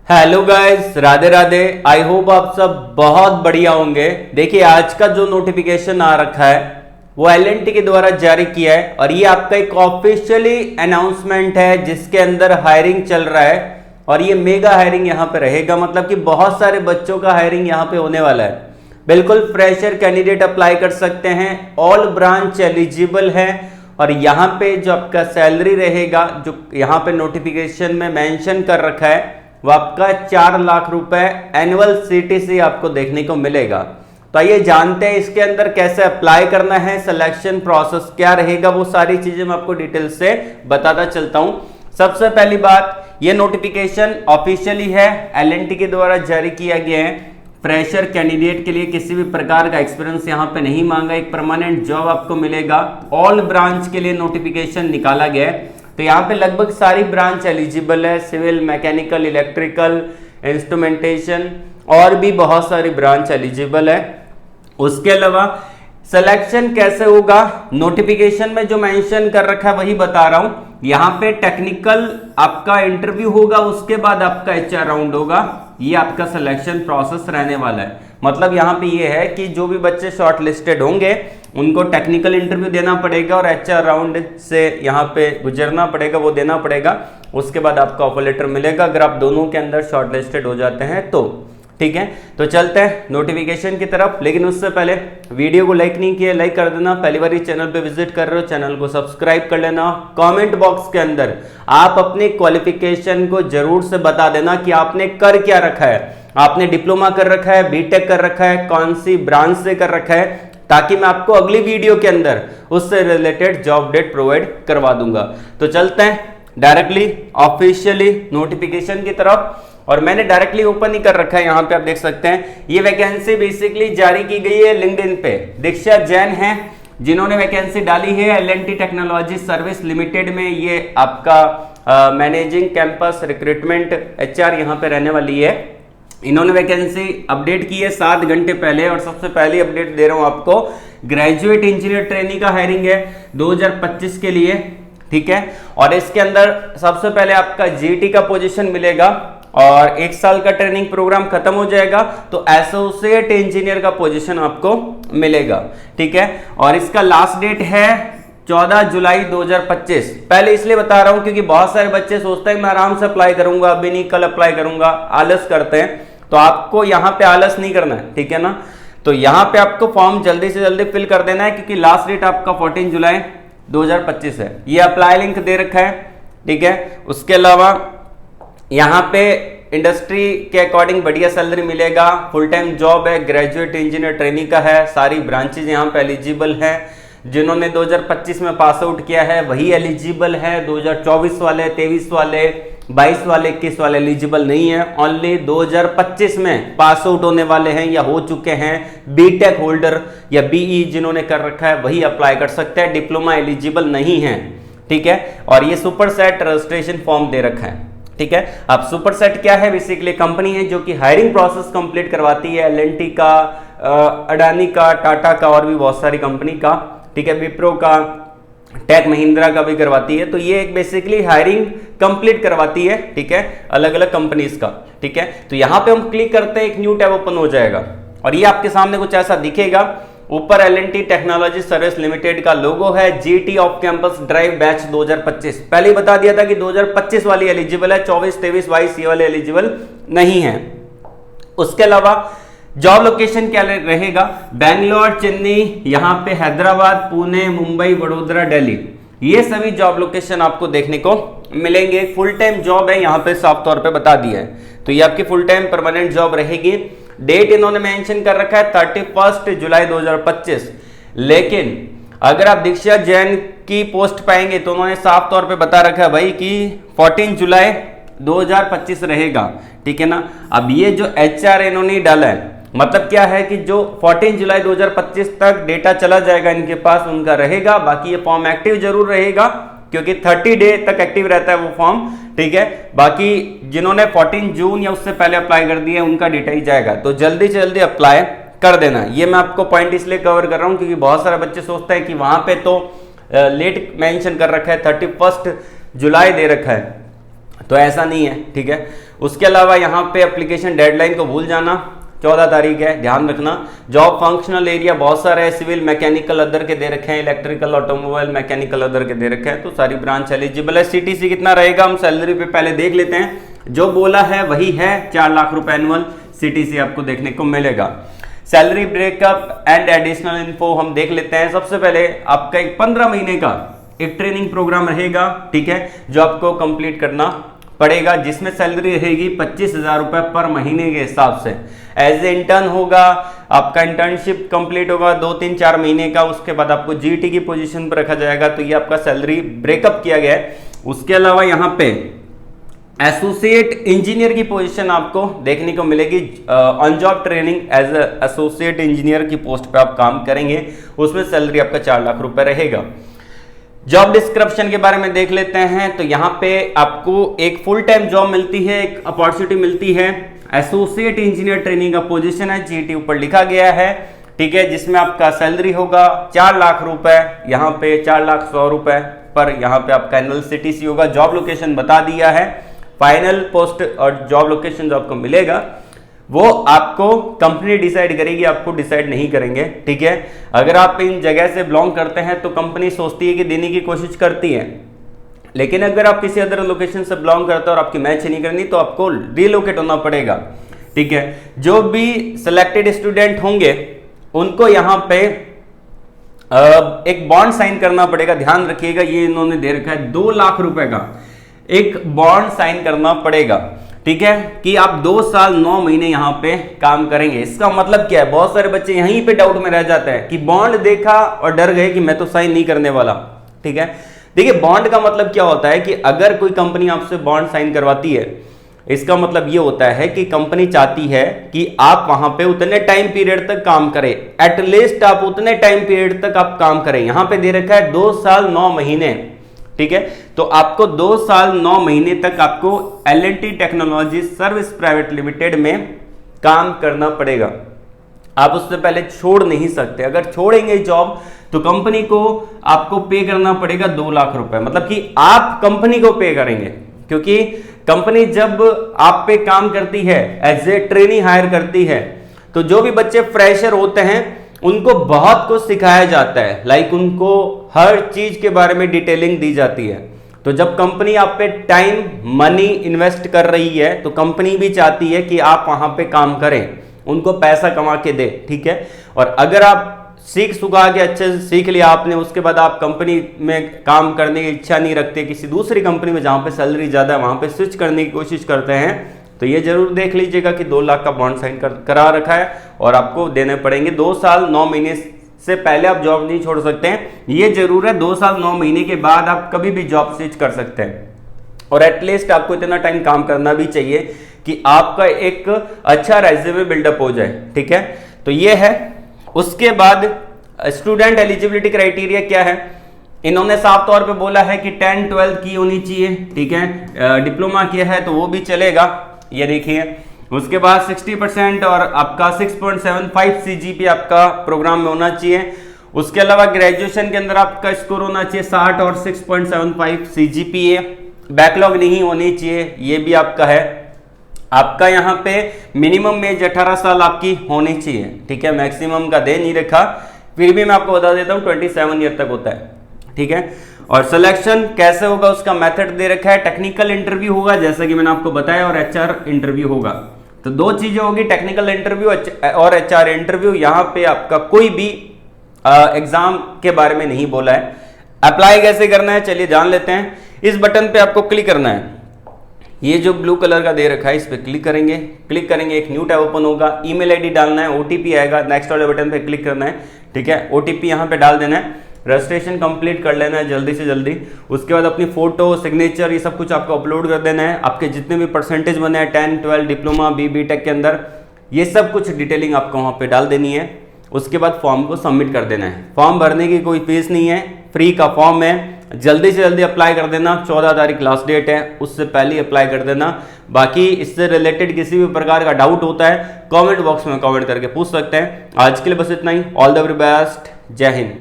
Hello guys, Radhe Radhe. I hope आप सब बहुत बढ़िया होंगे। देखिए, आज का जो नोटिफिकेशन आ रखा है वो एलएनटी के द्वारा जारी किया है और ये आपका एक ऑफिशियली अनाउंसमेंट है जिसके अंदर हायरिंग चल रहा है और ये मेगा हायरिंग यहाँ पे रहेगा। मतलब कि बहुत सारे बच्चों का हायरिंग यहाँ पे होने वाला है। बिल्कुल फ्रेशर कैंडिडेट अप्लाई कर सकते हैं, ऑल ब्रांच एलिजिबल है और यहाँ पे जो आपका सैलरी रहेगा, जो यहाँ पे नोटिफिकेशन में मेंशन कर रखा है, वो आपका 4 लाख रुपए एनुअल सीटीसी आपको देखने को मिलेगा। तो आइए जानते हैं इसके अंदर कैसे अप्लाई करना है, सिलेक्शन प्रोसेस क्या रहेगा, वो सारी चीजें मैं आपको डिटेल से बताता चलता हूं। सबसे पहली बात, ये नोटिफिकेशन ऑफिशियली है, एलएनटी के द्वारा जारी किया गया है। फ्रेशर कैंडिडेट के लिए किसी भी प्रकार का एक्सपीरियंस यहाँ पे नहीं मांगा, एक परमानेंट जॉब आपको मिलेगा। ऑल ब्रांच के लिए नोटिफिकेशन निकाला गया है, तो यहाँ पे लगभग सारी ब्रांच एलिजिबल है, सिविल, मैकेनिकल, इलेक्ट्रिकल, इंस्ट्रूमेंटेशन और भी बहुत सारी ब्रांच एलिजिबल है। उसके अलावा सिलेक्शन कैसे होगा, नोटिफिकेशन में जो मेंशन कर रखा है वही बता रहा हूं। यहाँ पे टेक्निकल आपका इंटरव्यू होगा, उसके बाद आपका एचआर राउंड होगा। ये आपका सिलेक्शन प्रोसेस रहने वाला है। मतलब यहाँ पे ये है कि जो भी बच्चे शॉर्ट लिस्टेड होंगे उनको टेक्निकल इंटरव्यू देना पड़ेगा और एचआर राउंड से यहाँ पे गुजरना पड़ेगा, वो देना पड़ेगा। उसके बाद आपका ऑफर लेटर मिलेगा अगर आप दोनों के अंदर शॉर्ट लिस्टेड हो जाते हैं तो। ठीक है, तो चलते हैं नोटिफिकेशन की तरफ। लेकिन उससे पहले वीडियो को लाइक नहीं किया, लाइक कर देना। पहली बार इस चैनल पे विजिट कर रहे हो, चैनल को सब्सक्राइब कर लेना। कमेंट बॉक्स के अंदर आप अपने क्वालिफिकेशन को जरूर से बता देना कि आपने कर क्या रखा है। आपने डिप्लोमा कर रखा है, बीटेक कर रखा है, कौन सी ब्रांच से कर रखा है, ताकि मैं आपको अगली वीडियो के अंदर उससे रिलेटेड जॉब डेट प्रोवाइड करवा दूंगा। तो चलते हैं डायरेक्टली ऑफिशियली नोटिफिकेशन की तरफ। और मैंने डायरेक्टली ओपन ही कर रखा है, यहाँ पे आप देख सकते हैं। ये वैकेंसी बेसिकली जारी की गई है लिंक्डइन पे। दीक्षा जैन है जिन्होंने वैकेंसी डाली है एलएनटी टेक्नोलॉजी सर्विस लिमिटेड में। ये आपका मैनेजिंग कैंपस रिक्रूटमेंट एचआर यहाँ पे रहने वाली है। इन्होंने वैकेंसी अपडेट की है 7 घंटे पहले। और सबसे पहले अपडेट दे रहा हूं आपको, ग्रेजुएट इंजीनियर ट्रेनी का हायरिंग है 2025 के लिए। ठीक है, और इसके अंदर सबसे पहले आपका जीटी का पोजीशन मिलेगा और 1 साल का ट्रेनिंग प्रोग्राम खत्म हो जाएगा तो एसोसिएट इंजीनियर का पोजीशन आपको मिलेगा। ठीक है, और इसका लास्ट डेट है 14 जुलाई 2025। पहले इसलिए बता रहा हूं क्योंकि बहुत सारे बच्चे सोचते हैं मैं आराम से अप्लाई करूंगा, अभी नहीं कल अप्लाई करूंगा, आलस करते हैं। तो आपको यहां पे आलस नहीं करना है, ठीक है ना। तो यहां पे आपको फॉर्म जल्दी से जल्दी फिल कर देना है क्योंकि लास्ट डेट आपका 14 जुलाई 2025 है। ये अप्लाई लिंक दे रखा है। ठीक है, उसके अलावा यहाँ पे इंडस्ट्री के अकॉर्डिंग बढ़िया सैलरी मिलेगा। फुल टाइम जॉब है, ग्रेजुएट इंजीनियर ट्रेनिंग का है। सारी ब्रांचेज यहाँ पे एलिजिबल है। जिन्होंने 2025 में पास आउट किया है वही एलिजिबल है। 2024 वाले, 23 वाले, 22 वाले, 21 वाले एलिजिबल नहीं है। ओनली 2025 में पास आउट होने वाले हैं या हो चुके हैं बीटेक होल्डर या बीई जिन्होंने कर रखा है वही अप्लाई कर सकते हैं। डिप्लोमा एलिजिबल नहीं है। ठीक है, और ये सुपर सेट रजिस्ट्रेशन फॉर्म दे रखा है। ठीक है, अब सुपर सेट क्या है, बेसिकली कंपनी है जो कि हायरिंग प्रोसेस कंप्लीट करवाती है एलएनटी का, अडानी का, टाटा का और भी बहुत सारी कंपनी का। ठीक है, विप्रो का, टेक महिंद्रा का भी करवाती है। तो ये एक बेसिकली हायरिंग कंप्लीट करवाती है। ठीक है, अलग अलग कंपनीज का। ठीक है, तो यहां पे हम क्लिक करते हैं, एक न्यू टैब ओपन हो जाएगा और ये आपके सामने कुछ ऐसा दिखेगा। ऊपर एलएनटी टेक्नोलॉजी सर्विस लिमिटेड का लोगो है, GT off campus drive batch 2025। पहले ही बता दिया था कि 2025 वाली एलिजिबल है, 24, 23, 22 ये वाले एलिजिबल नहीं है। उसके अलावा जॉब लोकेशन क्या रहेगा, बैंगलोर, चेन्नई, यहाँ पे हैदराबाद, पुणे, मुंबई, वडोदरा, दिल्ली, ये सभी जॉब लोकेशन आपको देखने को मिलेंगे। फुल टाइम जॉब है, यहाँ पे साफ तौर पे बता दिया है। तो ये आपकी फुल टाइम परमानेंट जॉब रहेगी। डेट इन्होंने मेंशन कर रखा है 31 जुलाई 2025। लेकिन अगर आप दीक्षा जैन की पोस्ट पाएंगे तो उन्होंने साफ तौर पे बता रखा है भाई कि 14 जुलाई 2025 रहेगा। ठीक है ना। अब ये जो एचआर इन्होंने डाला है, मतलब क्या है कि जो 14 जुलाई 2025 तक डेटा चला जाएगा इनके पास, उनका रहेगा। बाकी ये फॉर्म एक्टिव जरूर रहेगा क्योंकि 30 डे तक एक्टिव रहता है वो फॉर्म। ठीक है, बाकी जिन्होंने 14 जून या उससे पहले अप्लाई कर दिया है उनका डेटा ही जाएगा। तो जल्दी से जल्दी अप्लाई कर देना। ये मैं आपको पॉइंट इसलिए कवर कर रहा हूं क्योंकि बहुत सारे बच्चे सोचते हैं कि वहां पे तो लेट मेंशन कर रखा है, 31 जुलाई दे रखा है, तो ऐसा नहीं है। ठीक है, उसके अलावा यहाँ पे एप्लीकेशन डेडलाइन को भूल जाना, 14 तारीख है, ध्यान रखना। जॉब फंक्शनल एरिया बहुत सारे है, सिविल, मैकेनिकल अदर के दे रखे हैं, इलेक्ट्रिकल, ऑटोमोबाइल, मैकेनिकल अदर के दे रखे हैं, तो सारी ब्रांच एलिजिबल है। सीटीसी कितना रहेगा हम सैलरी पे पहले देख लेते हैं, जो बोला है वही है, 4 लाख रुपए एनुअल सीटीसी आपको देखने को मिलेगा। Salary breakup and additional info हम देख लेते हैं। सबसे पहले आपका एक 15 महीने का एक ट्रेनिंग प्रोग्राम रहेगा, ठीक है, जो आपको कंप्लीट करना पड़ेगा, जिसमें सैलरी रहेगी 25,000 रुपए पर महीने के हिसाब से। एज ए इंटर्न होगा, आपका इंटर्नशिप कंप्लीट होगा 2-3-4 महीने का, उसके बाद आपको जीटी की पोजीशन पर रखा जाएगा। तो ये आपका सैलरी ब्रेकअप किया गया है। उसके अलावा यहाँ पे एसोसिएट इंजीनियर की पोजीशन आपको देखने को मिलेगी। On job training as associate engineer की पोस्ट पे आप काम करेंगे, उसमें सैलरी आपका 4 लाख रुपए रहेगा। जॉब डिस्क्रिप्शन के बारे में देख लेते हैं। तो यहाँ पे आपको एक फुल टाइम जॉब मिलती है, एक अपॉर्चुनिटी मिलती है, एसोसिएट इंजीनियर ट्रेनिंग का पोजीशन है, जीटी ऊपर लिखा गया है, ठीक है, जिसमें आपका सैलरी होगा 4 लाख रुपए, यहाँ पे 4,100,000 रुपए पर यहाँ पे आपका एनुअल सीटीसी होगा। जॉब लोकेशन बता दिया है, फाइनल पोस्ट और जॉब लोकेशन जो आपको मिलेगा वो आपको कंपनी डिसाइड करेगी, आपको डिसाइड नहीं करेंगे, ठीक है। अगर आप इन जगह से बिलोंग करते हैं तो कंपनी सोचती है कि देने की कोशिश करती है, लेकिन अगर आप किसी अदर लोकेशन से बिलोंग करते हो और आपकी मैच नहीं करनी तो आपको रिलोकेट होना पड़ेगा, ठीक है। जो भी सिलेक्टेड स्टूडेंट होंगे उनको यहाँ पे एक बॉन्ड साइन करना पड़ेगा। ध्यान रखिएगा, ये इन्होंने दे रखा है 2 लाख रुपए का एक बॉन्ड साइन करना पड़ेगा, ठीक है, कि आप 2 साल 9 महीने यहाँ पे काम करेंगे। इसका मतलब क्या है, बहुत सारे बच्चे यहीं पे डाउट में रह जाते हैं कि बॉन्ड देखा और डर गए कि मैं तो साइन नहीं करने वाला, ठीक है। देखिए बॉन्ड का मतलब क्या होता है कि अगर कोई कंपनी आपसे बॉन्ड साइन करवाती है, इसका मतलब ये होता है कि कंपनी चाहती है कि आप वहां पे उतने टाइम पीरियड तक काम करें, एटलीस्ट आप उतने टाइम पीरियड तक आप काम करें। यहां पे दे रखा है 2 साल 9 महीने, ठीक है। तो आपको 2 साल 9 महीने तक आपको L&T technology service private limited में काम करना पड़ेगा। आप उससे पहले छोड़ नहीं सकते। अगर छोड़ेंगे जॉब तो कंपनी को आपको पे करना पड़ेगा 2 लाख रुपए, मतलब कि आप कंपनी को पे करेंगे, क्योंकि कंपनी जब आप पे काम करती है, एज ए ट्रेनी हायर करती है, तो जो भी बच्चे फ्रेशर होते हैं उनको बहुत कुछ सिखाया जाता है, लाइक उनको हर चीज के बारे में डिटेलिंग दी जाती है। तो जब कंपनी आप पे टाइम मनी इन्वेस्ट कर रही है तो कंपनी भी चाहती है कि आप वहां पे काम करें, उनको पैसा कमा के दे, ठीक है। और अगर आप सीख सुखा के अच्छे से सीख लिया आपने, उसके बाद आप कंपनी में काम करने की इच्छा नहीं रखते, किसी दूसरी कंपनी में जहां पे सैलरी ज्यादा है वहां पे स्विच करने की कोशिश करते हैं, तो ये जरूर देख लीजिएगा कि 2 लाख का बॉन्ड साइन करा रखा है और आपको देने पड़ेंगे। 2 साल 9 महीने से पहले आप जॉब नहीं छोड़ सकते हैं, ये जरूर है। 2 साल 9 महीने के बाद आप कभी भी जॉब स्विच कर सकते हैं, और एटलीस्ट आपको इतना टाइम काम करना भी चाहिए कि आपका एक अच्छा रेज्यूमे बिल्डअप हो जाए, ठीक है। तो ये है। उसके बाद स्टूडेंट एलिजिबिलिटी क्राइटेरिया क्या है, इन्होंने साफ तौर पे बोला है कि 10-12 की होनी चाहिए, ठीक है। डिप्लोमा किया है तो वो भी चलेगा, ये देखिए। उसके बाद 60% और आपका 6.75 CGP आपका प्रोग्राम में होना चाहिए। उसके अलावा ग्रेजुएशन के अंदर आपका स्कोर होना चाहिए 60 और 6.75 CGPA। बैकलॉग नहीं होनी चाहिए, ये भी आपका है। आपका यहाँ पे मिनिमम एज 18 साल आपकी होनी चाहिए, ठीक है। मैक्सिमम का दे नहीं रखा, फिर भी मैं आपको बता देता हूँ 27 ईयर तक होता है, ठीक है। और सिलेक्शन कैसे होगा उसका मेथड दे रखा है। टेक्निकल इंटरव्यू होगा जैसा कि मैंने आपको बताया, और HR इंटरव्यू होगा। तो 2 चीजें होगी, टेक्निकल इंटरव्यू और HR इंटरव्यू। यहाँ पे आपका कोई भी एग्जाम के बारे में नहीं बोला है। अप्लाई कैसे करना है चलिए जान लेते हैं। इस बटन पे आपको क्लिक करना है, ये जो ब्लू कलर का दे रखा है इस पे क्लिक करेंगे। एक न्यू टैब ओपन होगा, ईमेल आईडी डालना है, OTP आएगा, नेक्स्ट वाले बटन पे क्लिक करना है, ठीक है। OTP यहाँ पे डाल देना है, रजिस्ट्रेशन कंप्लीट कर लेना है जल्दी से जल्दी। उसके बाद अपनी फोटो, सिग्नेचर, ये सब कुछ आपको अपलोड कर देना है। आपके जितने भी परसेंटेज बने हैं 10, 12, डिप्लोमा, BTech के अंदर, ये सब कुछ डिटेलिंग आपको वहाँ पे डाल देनी है। उसके बाद फॉर्म को सबमिट कर देना है। फॉर्म भरने की कोई फीस नहीं है, फ्री का फॉर्म है। जल्दी से जल्दी अप्लाई कर देना, 14 तारीख लास्ट डेट है, उससे पहले अप्लाई कर देना। बाकी इससे रिलेटेड किसी भी प्रकार का डाउट होता है कमेंट बॉक्स में कमेंट करके पूछ सकते हैं। आज के लिए बस इतना ही। ऑल द वेरी बेस्ट, जय हिंद।